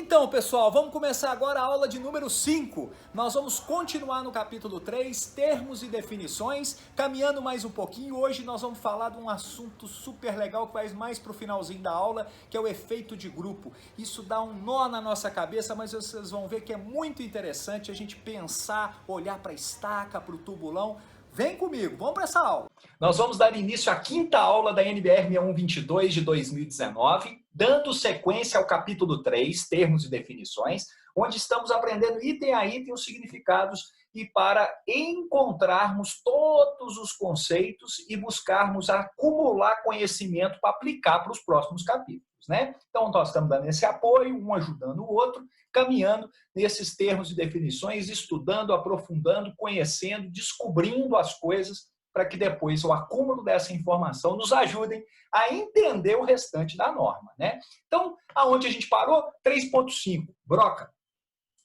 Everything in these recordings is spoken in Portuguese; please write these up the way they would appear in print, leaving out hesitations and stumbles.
Então, pessoal, vamos começar agora a aula de número 5. Nós vamos continuar no capítulo 3, termos e definições, caminhando mais um pouquinho. Hoje nós vamos falar de um assunto super legal que vai mais para o finalzinho da aula, que é o efeito de grupo. Isso dá um nó na nossa cabeça, mas vocês vão ver que é muito interessante a gente pensar, olhar para a estaca, para o tubulão. Vem comigo, vamos para essa aula. Nós vamos dar início à quinta aula da NBR 6122 de 2019, dando sequência ao capítulo 3, termos e definições, onde estamos aprendendo item a item os significados e para encontrarmos todos os conceitos e buscarmos acumular conhecimento para aplicar para os próximos capítulos, né? Então, nós estamos dando esse apoio, um ajudando o outro, caminhando nesses termos e definições, estudando, aprofundando, conhecendo, descobrindo as coisas para que depois o acúmulo dessa informação nos ajudem a entender o restante da norma, né? Então, aonde a gente parou? 3.5, broca.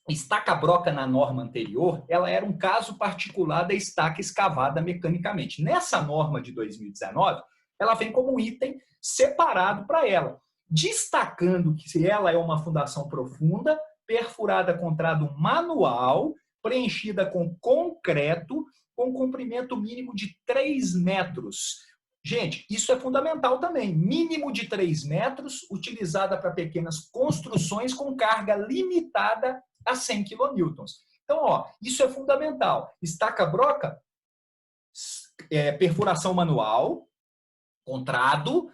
Estaca broca na norma anterior, ela era um caso particular da estaca escavada mecanicamente. Nessa norma de 2019, ela vem como um item separado para ela, destacando que ela é uma fundação profunda, perfurada com trado manual, preenchida com concreto, com comprimento mínimo de 3 metros. Gente, isso é fundamental também. Mínimo de 3 metros, utilizada para pequenas construções com carga limitada a 100 kN. Então, ó, isso é fundamental. Estaca broca, perfuração manual, contrado,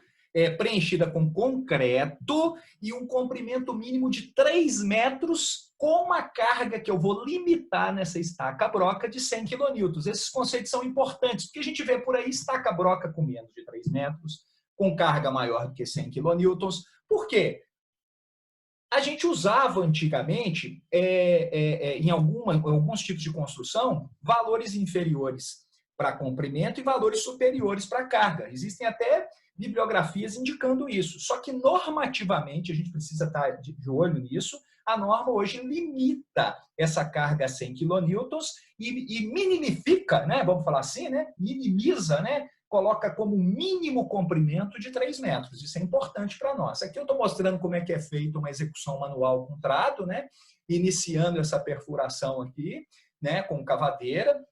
preenchida com concreto e um comprimento mínimo de 3 metros com uma carga que eu vou limitar nessa estaca broca de 100 kN. Esses conceitos são importantes, porque a gente vê por aí estaca broca com menos de 3 metros, com carga maior do que 100 kN. Por quê? A gente usava antigamente, em alguns tipos de construção, valores inferiores para comprimento e valores superiores para carga. Existem até bibliografias indicando isso. Só que normativamente, a gente precisa estar de olho nisso, a norma hoje limita essa carga a 100 kN e minimifica, né, vamos falar assim, né, minimiza, né, coloca como mínimo comprimento de 3 metros. Isso é importante para nós. Aqui eu estou mostrando como é que é feita uma execução manual com trado, né, iniciando essa perfuração aqui, né, com cavadeira,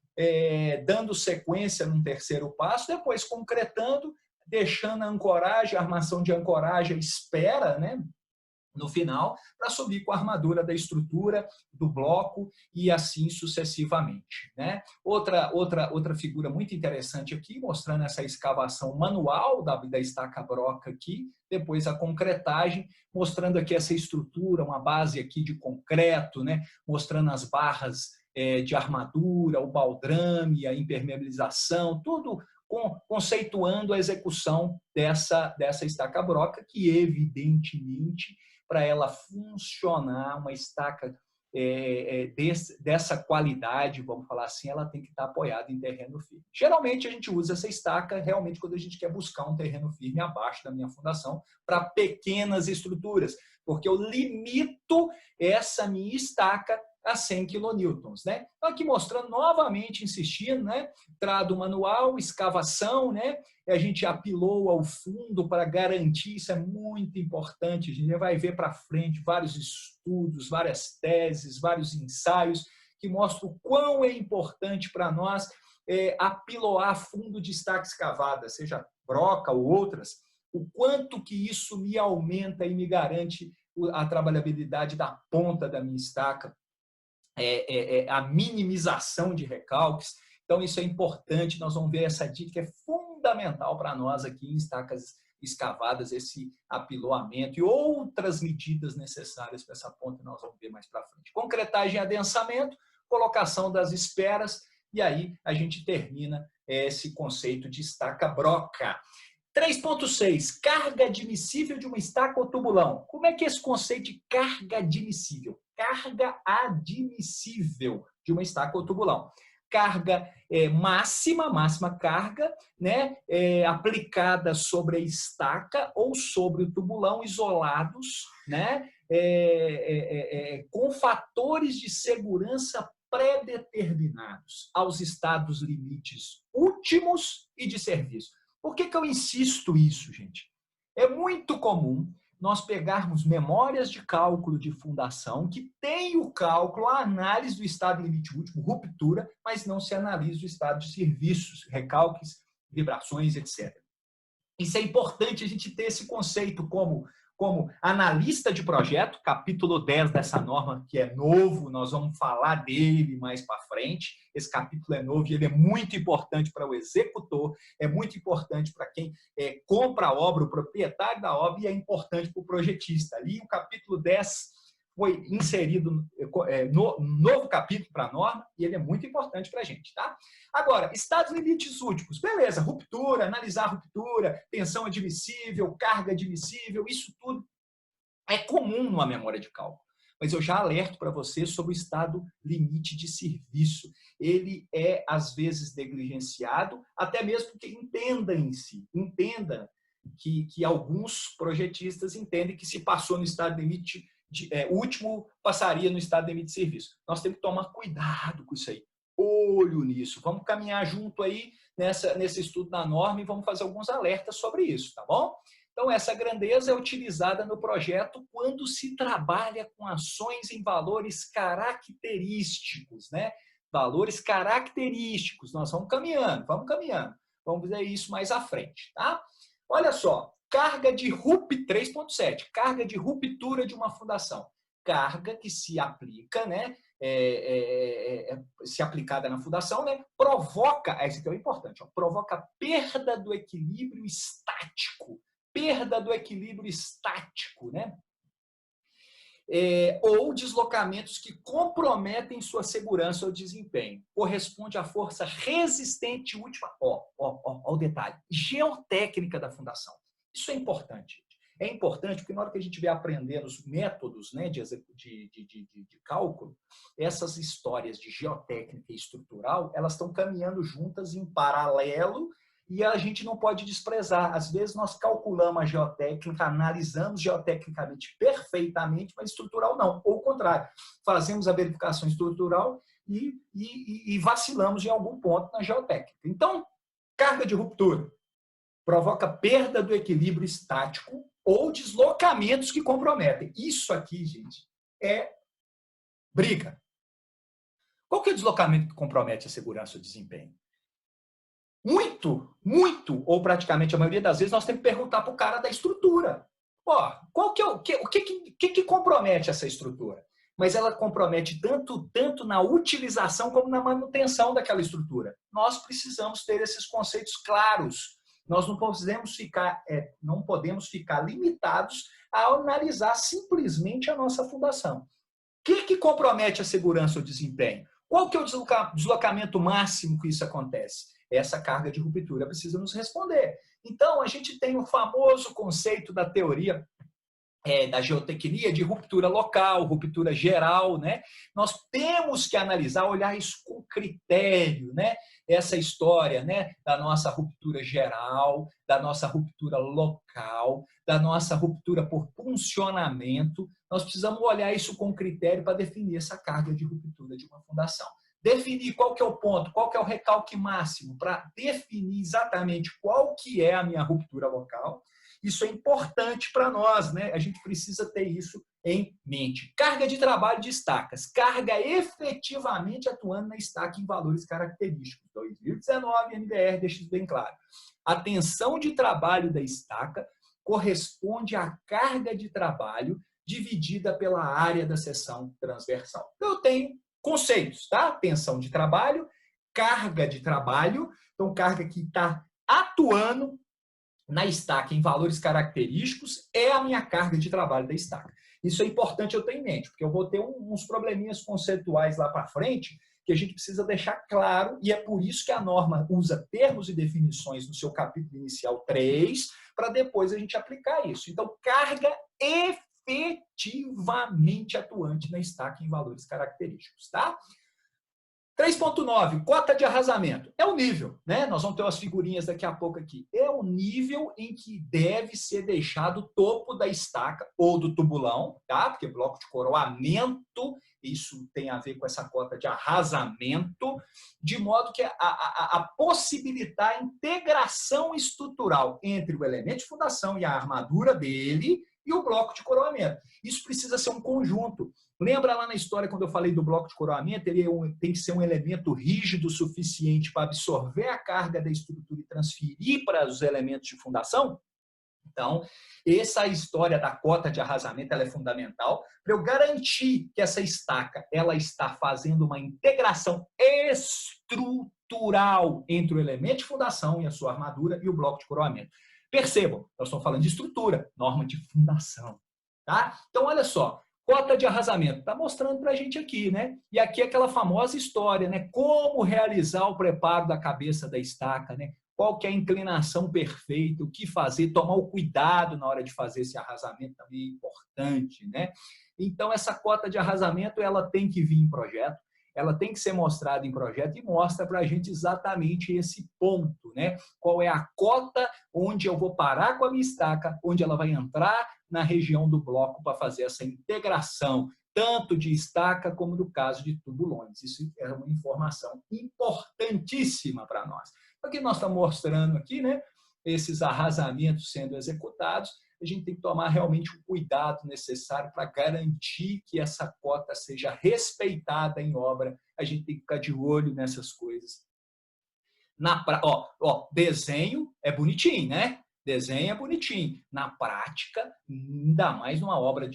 dando sequência num terceiro passo, depois concretando, deixando a ancoragem, a armação de ancoragem à espera, né, no final, para subir com a armadura da estrutura, do bloco e assim sucessivamente, né? Outra figura muito interessante aqui, mostrando essa escavação manual da estaca broca aqui, depois a concretagem, mostrando aqui essa estrutura, uma base aqui de concreto, né? Mostrando as barras de armadura, o baldrame, a impermeabilização, tudo conceituando a execução dessa estaca broca, que evidentemente, para ela funcionar, uma estaca dessa qualidade, vamos falar assim, ela tem que estar apoiada em terreno firme. Geralmente a gente usa essa estaca realmente quando a gente quer buscar um terreno firme abaixo da minha fundação para pequenas estruturas, porque eu limito essa minha estaca a 100 kN, né? Então, aqui mostrando novamente, insistindo, né? Trado manual, escavação, né? A gente apilou ao fundo para garantir, isso é muito importante, a gente vai ver para frente vários estudos, várias teses, vários ensaios que mostram o quão é importante para nós apiloar fundo de estaca escavada, seja broca ou outras, o quanto que isso me aumenta e me garante a trabalhabilidade da ponta da minha estaca, a minimização de recalques. Então, isso é importante, nós vamos ver essa dica, é fundamental para nós aqui em estacas escavadas, esse apiloamento e outras medidas necessárias para essa ponta, nós vamos ver mais para frente. Concretagem e adensamento, colocação das esperas, e aí a gente termina esse conceito de estaca broca. 3.6, carga admissível de uma estaca ou tubulão. Como é que é esse conceito de carga admissível? Carga admissível de uma estaca ou tubulão. Carga máxima carga, né, aplicada sobre a estaca ou sobre o tubulão isolados, né, com fatores de segurança pré-determinados aos estados limites últimos e de serviço. Por que eu insisto isso, gente? É muito comum nós pegarmos memórias de cálculo de fundação, que tem o cálculo, a análise do estado limite último, ruptura, mas não se analisa o estado de serviços, recalques, vibrações, etc. Isso é importante a gente ter esse conceito como analista de projeto, capítulo 10 dessa norma, que é novo, nós vamos falar dele mais para frente. Esse capítulo é novo e ele é muito importante para o executor, é muito importante para quem compra a obra, o proprietário da obra, e é importante para o projetista. Ali o capítulo 10 foi inserido novo capítulo para a norma e ele é muito importante para a gente, tá? Agora, estados limites últimos, beleza, ruptura, analisar a ruptura, tensão admissível, carga admissível, isso tudo é comum numa memória de cálculo. Mas eu já alerto para você sobre o estado limite de serviço. Ele é, às vezes, negligenciado, até mesmo porque entenda que alguns projetistas entendem que se passou no estado limite último, passaria no estado limite de serviço. Nós temos que tomar cuidado com isso aí. Olho nisso. Vamos caminhar junto aí nesse estudo da norma e vamos fazer alguns alertas sobre isso, tá bom? Então, essa grandeza é utilizada no projeto quando se trabalha com ações em valores característicos, né? Valores característicos. Nós vamos caminhando. Vamos ver isso mais à frente, tá? Olha só, carga de RUP 3.7, carga de ruptura de uma fundação. Carga que se aplica, né? Se aplicada na fundação, né? Provoca, esse aqui é o importante, ó, provoca perda do equilíbrio estático. Perda do equilíbrio estático, né? Ou deslocamentos que comprometem sua segurança ou desempenho. Corresponde à força resistente última. Ó o detalhe. Geotécnica da fundação. Isso é importante. É importante porque na hora que a gente vai aprendendo os métodos, né, de cálculo, essas histórias de geotécnica e estrutural, elas estão caminhando juntas em paralelo e a gente não pode desprezar. Às vezes nós calculamos a geotécnica, analisamos geotecnicamente perfeitamente, mas estrutural não. Ou o contrário, fazemos a verificação estrutural e vacilamos em algum ponto na geotécnica. Então, carga de ruptura provoca perda do equilíbrio estático ou deslocamentos que comprometem. Isso aqui, gente, é briga. Qual que é o deslocamento que compromete a segurança ou desempenho? Muito, ou praticamente a maioria das vezes, nós temos que perguntar para o cara da estrutura. Ó, o que compromete essa estrutura? Mas ela compromete tanto na utilização como na manutenção daquela estrutura. Nós precisamos ter esses conceitos claros. Nós não podemos ficar limitados a analisar simplesmente a nossa fundação. O que compromete a segurança ou desempenho? Qual que é o deslocamento máximo que isso acontece? Essa carga de ruptura precisa nos responder. Então, a gente tem o famoso conceito da teoria da geotecnia de ruptura local, ruptura geral, né? Nós temos que analisar, olhar isso com critério, né? Essa história, né? Da nossa ruptura geral, da nossa ruptura local, da nossa ruptura por funcionamento. Nós precisamos olhar isso com critério para definir essa carga de ruptura de uma fundação. Definir qual que é o ponto, qual que é o recalque máximo, para definir exatamente qual que é a minha ruptura local. Isso é importante para nós, né? A gente precisa ter isso em mente. Carga de trabalho de estacas. Carga efetivamente atuando na estaca em valores característicos. 2019, NBR deixa isso bem claro. A tensão de trabalho da estaca corresponde à carga de trabalho dividida pela área da seção transversal. Então, eu tenho conceitos, tá? Tensão de trabalho, carga de trabalho. Então, carga que está atuando na estaca em valores característicos é a minha carga de trabalho da estaca. Isso é importante eu ter em mente, porque eu vou ter uns probleminhas conceituais lá para frente que a gente precisa deixar claro, e é por isso que a norma usa termos e definições no seu capítulo inicial 3, para depois a gente aplicar isso. Então, carga efetivamente atuante na estaca em valores característicos, tá? 3.9, cota de arrasamento. É o nível, né? Nós vamos ter umas figurinhas daqui a pouco aqui. É o nível em que deve ser deixado o topo da estaca ou do tubulão, tá? Porque bloco de coroamento, isso tem a ver com essa cota de arrasamento, de modo que a possibilitar a integração estrutural entre o elemento de fundação e a armadura dele, e o bloco de coroamento. Isso precisa ser um conjunto. Lembra lá na história, quando eu falei do bloco de coroamento, ele tem que ser um elemento rígido o suficiente para absorver a carga da estrutura e transferir para os elementos de fundação? Então, essa história da cota de arrasamento ela é fundamental para eu garantir que essa estaca ela está fazendo uma integração estrutural entre o elemento de fundação e a sua armadura e o bloco de coroamento. Percebam, nós estamos falando de estrutura, norma de fundação. Tá? Então, olha só, cota de arrasamento, está mostrando para a gente aqui, né? E aqui é aquela famosa história, né? Como realizar o preparo da cabeça da estaca, né? Qual que é a inclinação perfeita, o que fazer, tomar o cuidado na hora de fazer esse arrasamento também é importante, né? Então, essa cota de arrasamento, ela tem que vir em projeto, ela tem que ser mostrada em projeto e mostra para a gente exatamente esse ponto, né? Qual é a cota onde eu vou parar com a minha estaca, onde ela vai entrar na região do bloco para fazer essa integração, tanto de estaca como no caso de tubulões. Isso é uma informação importantíssima para nós. O que nós estamos mostrando aqui, né? Esses arrasamentos sendo executados, a gente tem que tomar realmente o cuidado necessário para garantir que essa cota seja respeitada em obra. A gente tem que ficar de olho nessas coisas. Desenho é bonitinho, né? Desenho é bonitinho. Na prática, ainda mais numa obra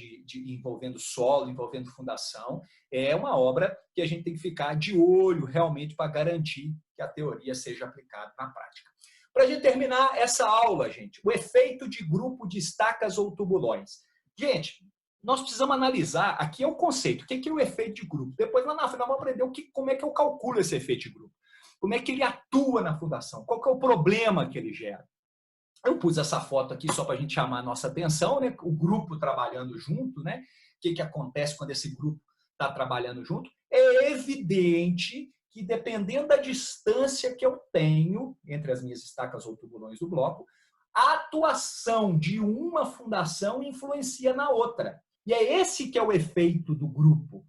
envolvendo solo, envolvendo fundação, é uma obra que a gente tem que ficar de olho realmente para garantir que a teoria seja aplicada na prática. Para a gente terminar essa aula, gente, o efeito de grupo de estacas ou tubulões. Gente, nós precisamos analisar, aqui é o conceito, o que é o efeito de grupo. Depois, lá na frente, nós vamos aprender como é que eu calculo esse efeito de grupo. Como é que ele atua na fundação, qual que é o problema que ele gera. Eu pus essa foto aqui só para a gente chamar a nossa atenção, né? O grupo trabalhando junto, né? O que acontece quando esse grupo está trabalhando junto? É evidente que, dependendo da distância que eu tenho entre as minhas estacas ou tubulões do bloco, a atuação de uma fundação influencia na outra. E é esse que é o efeito do grupo.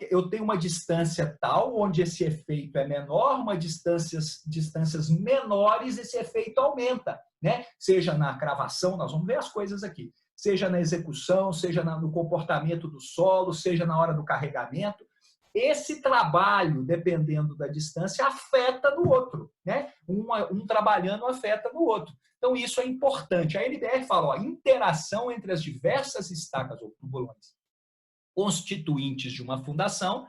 Eu tenho uma distância tal, onde esse efeito é menor, distâncias menores, esse efeito aumenta, né? Seja na cravação, nós vamos ver as coisas aqui, seja na execução, seja no comportamento do solo, seja na hora do carregamento. Esse trabalho, dependendo da distância, afeta no outro, né? Um trabalhando afeta no outro. Então, isso é importante. A NBR fala, interação entre as diversas estacas ou tubulões constituintes de uma fundação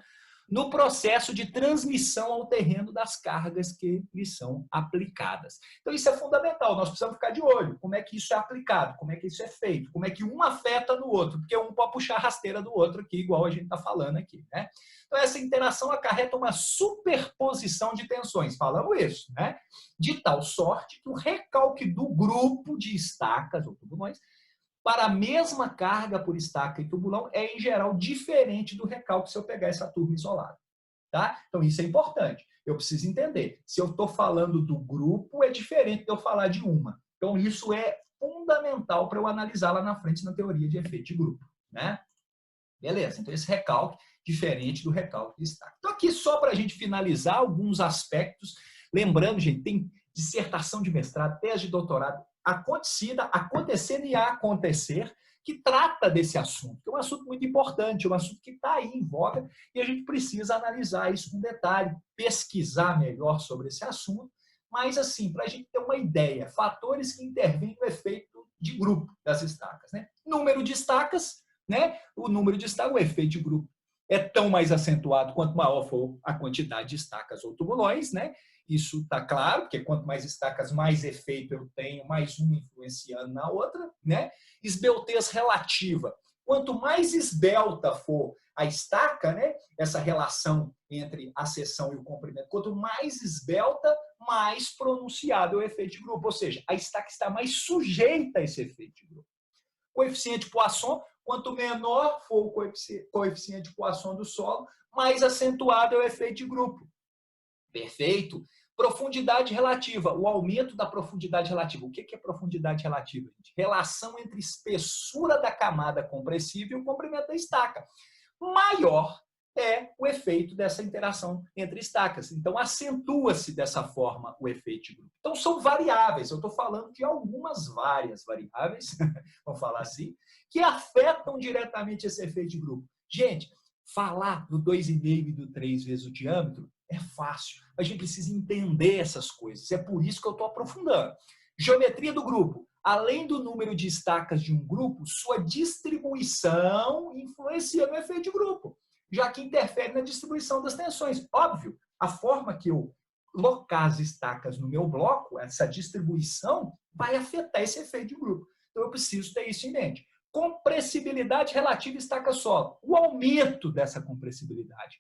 no processo de transmissão ao terreno das cargas que lhes são aplicadas. Então, isso é fundamental, nós precisamos ficar de olho. Como é que isso é aplicado? Como é que isso é feito? Como é que um afeta no outro? Porque um pode puxar a rasteira do outro aqui, igual a gente está falando aqui, né? Então, essa interação acarreta uma superposição de tensões, falamos isso, né? De tal sorte que o recalque do grupo de estacas ou tubulões para a mesma carga por estaca e tubulão é, em geral, diferente do recalque se eu pegar essa turma isolada. Tá? Então, isso é importante. Eu preciso entender. Se eu estou falando do grupo, é diferente de eu falar de uma. Então, isso é fundamental para eu analisar lá na frente na teoria de efeito de grupo. Né? Beleza. Então, esse recalque diferente do recalque de estaca. Então, aqui, só para a gente finalizar alguns aspectos. Lembrando, gente, tem dissertação de mestrado, tese de doutorado, acontecendo e a acontecer, que trata desse assunto, que é um assunto muito importante, um assunto que está aí em voga e a gente precisa analisar isso com detalhe, pesquisar melhor sobre esse assunto, mas assim, para a gente ter uma ideia, fatores que intervêm no efeito de grupo das estacas, né? Número de estacas, né? O número de estacas, o efeito de grupo é tão mais acentuado quanto maior for a quantidade de estacas ou tubulões, né? Isso está claro, porque quanto mais estacas, mais efeito eu tenho, mais uma influenciando na outra, né? Esbeltez relativa. Quanto mais esbelta for a estaca, né? Essa relação entre a seção e o comprimento, quanto mais esbelta, mais pronunciado é o efeito de grupo. Ou seja, a estaca está mais sujeita a esse efeito de grupo. Coeficiente de Poisson, quanto menor for o coeficiente de Poisson do solo, mais acentuado é o efeito de grupo. Perfeito? Profundidade relativa, o aumento da profundidade relativa. O que é profundidade relativa, gente? Relação entre espessura da camada compressível e o comprimento da estaca. Maior é o efeito dessa interação entre estacas. Então, acentua-se dessa forma o efeito de grupo. Então, são variáveis, eu estou falando de algumas várias variáveis, vamos falar assim, que afetam diretamente esse efeito de grupo. Gente, falar do 2,5 e do 3 vezes o diâmetro é fácil, mas a gente precisa entender essas coisas. É por isso que eu estou aprofundando. Geometria do grupo. Além do número de estacas de um grupo, sua distribuição influencia no efeito de grupo, já que interfere na distribuição das tensões. Óbvio, a forma que eu colocar as estacas no meu bloco, essa distribuição, vai afetar esse efeito de grupo. Então, eu preciso ter isso em mente. Compressibilidade relativa estaca-solo. O aumento dessa compressibilidade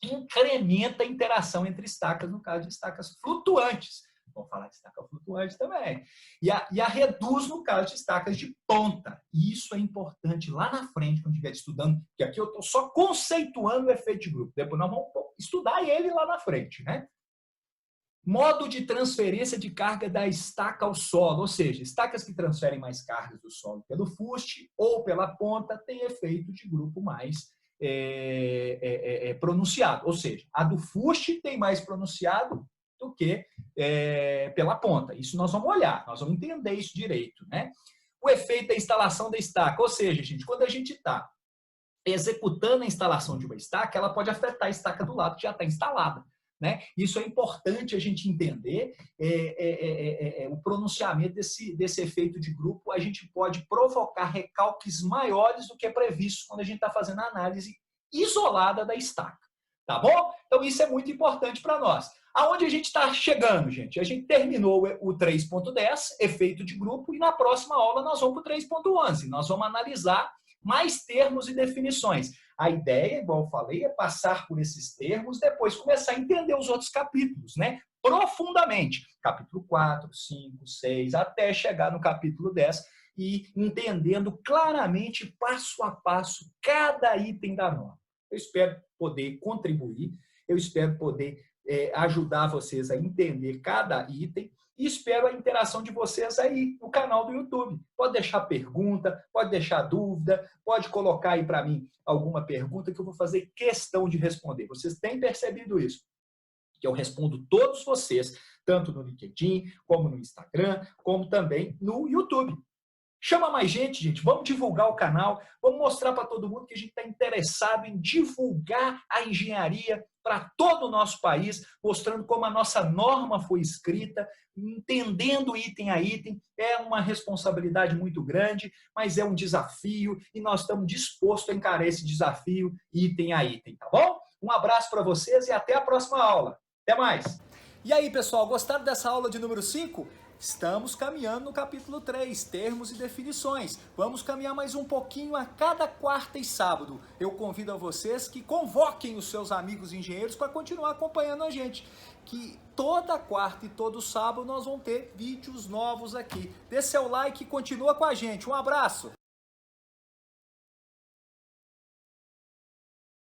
incrementa a interação entre estacas, no caso de estacas flutuantes. Vamos falar de estaca flutuante também. E a reduz no caso de estacas de ponta. E isso é importante lá na frente, quando estiver estudando, porque aqui eu estou só conceituando o efeito de grupo. Depois nós vamos estudar ele lá na frente, né? Modo de transferência de carga da estaca ao solo, ou seja, estacas que transferem mais cargas do solo pelo fuste ou pela ponta têm efeito de grupo mais pronunciado. Ou seja, a do fuste tem mais pronunciado do que pela ponta. Isso nós vamos olhar, nós vamos entender isso direito, né? O efeito da instalação da estaca, ou seja, gente, quando a gente está executando a instalação de uma estaca, ela pode afetar a estaca do lado que já está instalada, né? Isso é importante a gente entender o pronunciamento desse efeito de grupo. A gente pode provocar recalques maiores do que é previsto quando a gente está fazendo a análise isolada da estaca, tá bom? Então isso é muito importante para nós. Aonde a gente está chegando, gente? A gente terminou o 3.10, efeito de grupo, e na próxima aula nós vamos para o 3.11. Nós vamos analisar mais termos e definições. A ideia, igual eu falei, é passar por esses termos, depois começar a entender os outros capítulos, né? Profundamente. Capítulo 4, 5, 6, até chegar no capítulo 10 e entendendo claramente, passo a passo, cada item da norma. Eu espero poder contribuir, eu espero poder ajudar vocês a entender cada item e espero a interação de vocês aí no canal do YouTube. Pode deixar pergunta, pode deixar dúvida, pode colocar aí para mim alguma pergunta que eu vou fazer questão de responder. Vocês têm percebido isso? Que eu respondo todos vocês, tanto no LinkedIn, como no Instagram, como também no YouTube. Chama mais gente, vamos divulgar o canal, vamos mostrar para todo mundo que a gente está interessado em divulgar a engenharia para todo o nosso país, mostrando como a nossa norma foi escrita, entendendo item a item. É uma responsabilidade muito grande, mas é um desafio e nós estamos dispostos a encarar esse desafio item a item, tá bom? Um abraço para vocês e até a próxima aula. Até mais! E aí, pessoal, gostaram dessa aula de número 5? Estamos caminhando no capítulo 3, termos e definições. Vamos caminhar mais um pouquinho a cada quarta e sábado. Eu convido a vocês que convoquem os seus amigos engenheiros para continuar acompanhando a gente. Que toda quarta e todo sábado nós vamos ter vídeos novos aqui. Dê seu like e continua com a gente. Um abraço!